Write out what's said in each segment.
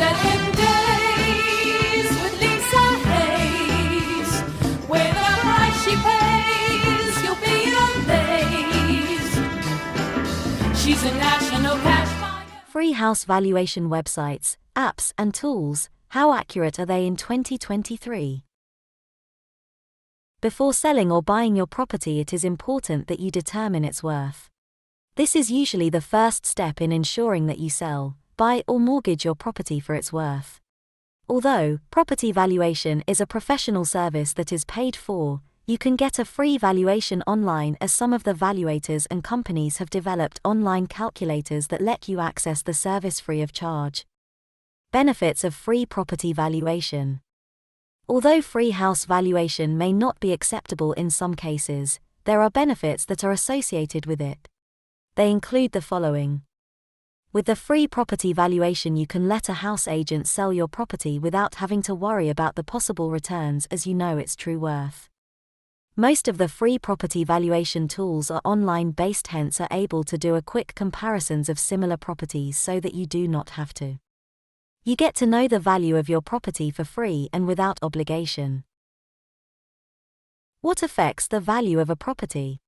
Seven Days with Lisa Hayes. With the price she pays, you'll be amazed. She's a national cash buyer. Free house valuation websites, apps, and tools. How accurate are they in 2023? Before selling or buying your property, it is important that you determine its worth. This is usually the first step in ensuring that you sell, buy, or mortgage your property for its worth. Although property valuation is a professional service that is paid for, you can get a free valuation online, as some of the valuators and companies have developed online calculators that let you access the service free of charge. Benefits of free property valuation. Although free house valuation may not be acceptable in some cases, there are benefits that are associated with it. They include the following. With the free property valuation, you can let a house agent sell your property without having to worry about the possible returns, as you know its true worth. Most of the free property valuation tools are online based, hence are able to do a quick comparisons of similar properties so that you do not have to. You get to know the value of your property for free and without obligation. What affects the value of a property?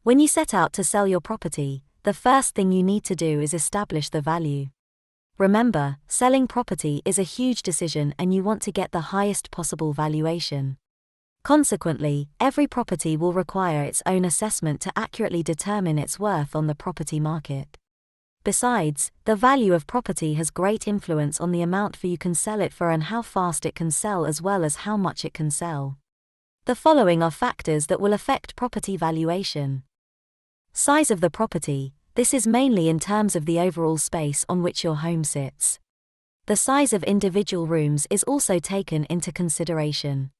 When you set out to sell your property, the first thing you need to do is establish the value. Remember, selling property is a huge decision and you want to get the highest possible valuation. Consequently, every property will require its own assessment to accurately determine its worth on the property market. Besides, the value of property has great influence on the amount you can sell it for and how fast it can sell, as well as how much it can sell. The following are factors that will affect property valuation. Size of the property. This is mainly in terms of the overall space on which your home sits. The size of individual rooms is also taken into consideration.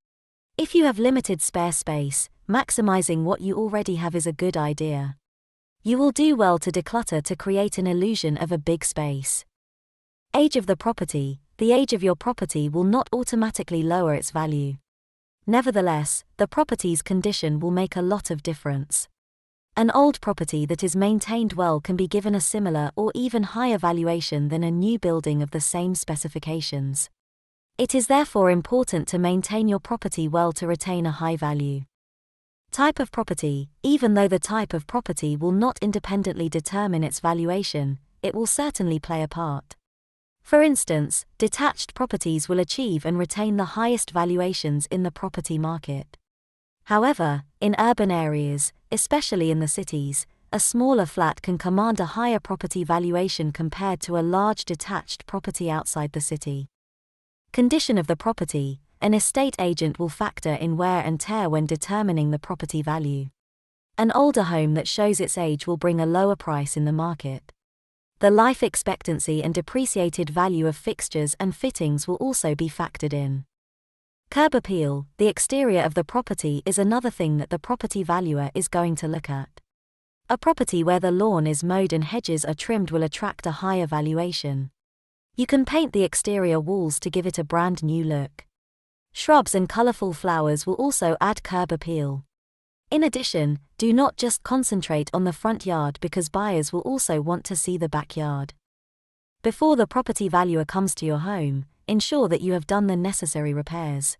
If you have limited spare space, maximizing what you already have is a good idea. You will do well to declutter to create an illusion of a big space. Age of the property. The age of your property will not automatically lower its value. Nevertheless, the property's condition will make a lot of difference. An old property that is maintained well can be given a similar or even higher valuation than a new building of the same specifications. It is therefore important to maintain your property well to retain a high value. Type of property. Even though the type of property will not independently determine its valuation, it will certainly play a part. For instance, detached properties will achieve and retain the highest valuations in the property market. However, in urban areas, especially in the cities, a smaller flat can command a higher property valuation compared to a large detached property outside the city. Condition of the property. An estate agent will factor in wear and tear when determining the property value. An older home that shows its age will bring a lower price in the market. The life expectancy and depreciated value of fixtures and fittings will also be factored in. Curb appeal. The exterior of the property is another thing that the property valuer is going to look at. A property where the lawn is mowed and hedges are trimmed will attract a higher valuation. You can paint the exterior walls to give it a brand new look. Shrubs and colorful flowers will also add curb appeal. In addition, do not just concentrate on the front yard, because buyers will also want to see the backyard. Before the property valuer comes to your home, ensure that you have done the necessary repairs.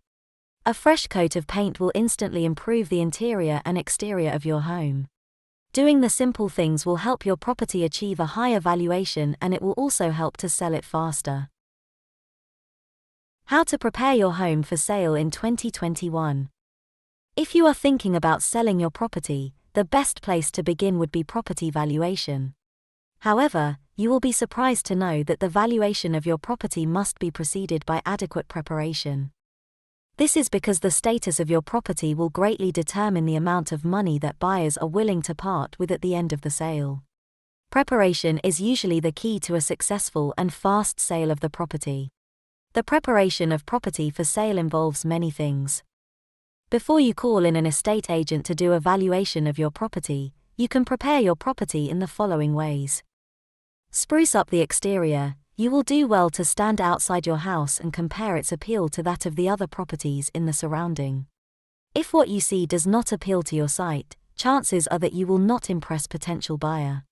A fresh coat of paint will instantly improve the interior and exterior of your home. Doing the simple things will help your property achieve a higher valuation, and it will also help to sell it faster. How to prepare your home for sale in 2021. If you are thinking about selling your property, the best place to begin would be property valuation. However, you will be surprised to know that the valuation of your property must be preceded by adequate preparation. This is because the status of your property will greatly determine the amount of money that buyers are willing to part with at the end of the sale. Preparation is usually the key to a successful and fast sale of the property. The preparation of property for sale involves many things. Before you call in an estate agent to do a valuation of your property, you can prepare your property in the following ways. Spruce up the exterior. You will do well to stand outside your house and compare its appeal to that of the other properties in the surrounding. If what you see does not appeal to your sight, chances are that you will not impress potential buyer.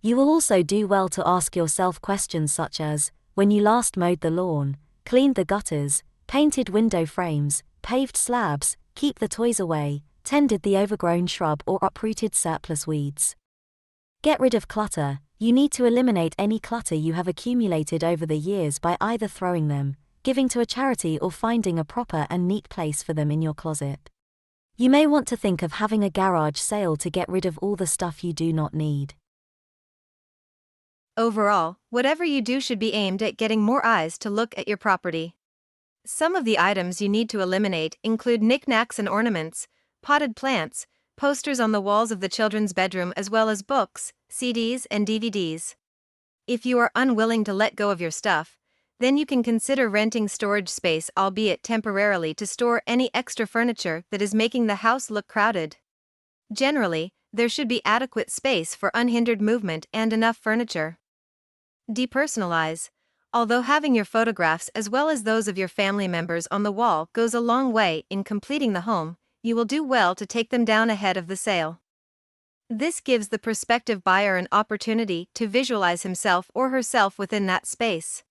You will also do well to ask yourself questions such as, when you last mowed the lawn, cleaned the gutters, painted window frames, paved slabs, keep the toys away, tended the overgrown shrub or uprooted surplus weeds. Get rid of clutter. You need to eliminate any clutter you have accumulated over the years by either throwing them, giving to a charity, or finding a proper and neat place for them in your closet. You may want to think of having a garage sale to get rid of all the stuff you do not need. Overall, whatever you do should be aimed at getting more eyes to look at your property. Some of the items you need to eliminate include knickknacks and ornaments, potted plants, posters on the walls of the children's bedroom, as well as books, CDs, and DVDs. If you are unwilling to let go of your stuff, then you can consider renting storage space, albeit temporarily, to store any extra furniture that is making the house look crowded. Generally, there should be adequate space for unhindered movement and enough furniture. Depersonalize. Although having your photographs as well as those of your family members on the wall goes a long way in completing the home, you will do well to take them down ahead of the sale. This gives the prospective buyer an opportunity to visualize himself or herself within that space.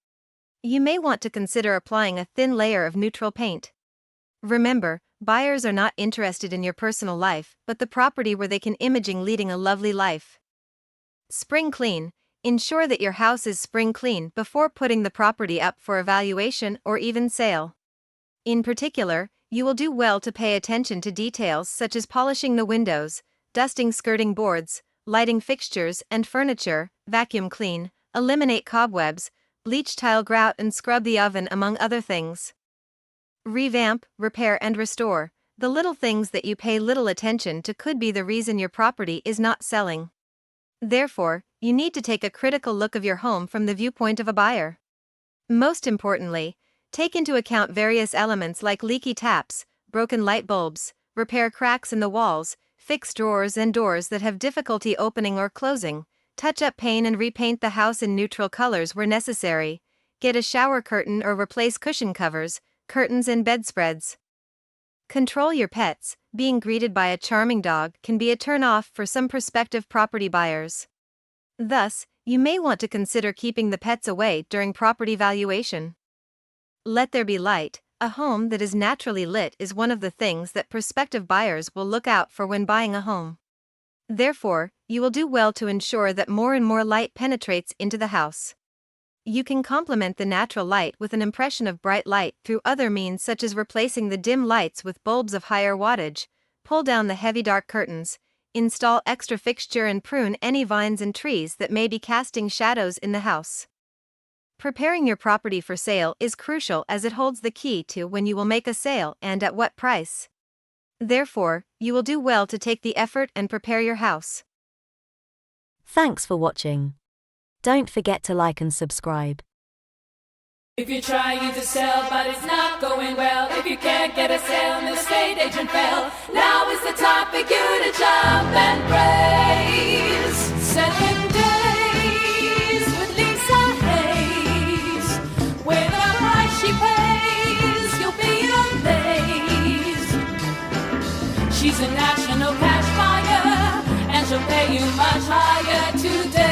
You may want to consider applying a thin layer of neutral paint. Remember, buyers are not interested in your personal life, but the property where they can imagine leading a lovely life. Spring clean. Ensure that your house is spring clean before putting the property up for evaluation or even sale. In particular, you will do well to pay attention to details such as polishing the windows, dusting skirting boards, lighting fixtures and furniture, vacuum clean, eliminate cobwebs, bleach tile grout and scrub the oven, among other things. Revamp, repair and restore. The little things that you pay little attention to could be the reason your property is not selling. Therefore, you need to take a critical look of your home from the viewpoint of a buyer. Most importantly, take into account various elements like leaky taps, broken light bulbs, repair cracks in the walls, fix drawers and doors that have difficulty opening or closing, touch up paint and repaint the house in neutral colors where necessary, get a shower curtain or replace cushion covers, curtains and bedspreads. Control your pets. Being greeted by a charming dog can be a turn-off for some prospective property buyers. Thus, you may want to consider keeping the pets away during property valuation. Let there be light. A home that is naturally lit is one of the things that prospective buyers will look out for when buying a home. Therefore, you will do well to ensure that more and more light penetrates into the house. You can complement the natural light with an impression of bright light through other means, such as replacing the dim lights with bulbs of higher wattage, pull down the heavy dark curtains, install extra fixture and prune any vines and trees that may be casting shadows in the house. Preparing your property for sale is crucial, as it holds the key to when you will make a sale and at what price. Therefore, you will do well to take the effort and prepare your house. Thanks for watching. Don't forget to like and subscribe. If you're trying to sell but it's not going well, if you can't get a sale and the estate agent fell, now is the time for you to jump and praise. Selling Days with Lisa Hayes. With the price she pays, you'll be amazed. She's a national cash buyer, and she'll pay you much higher today.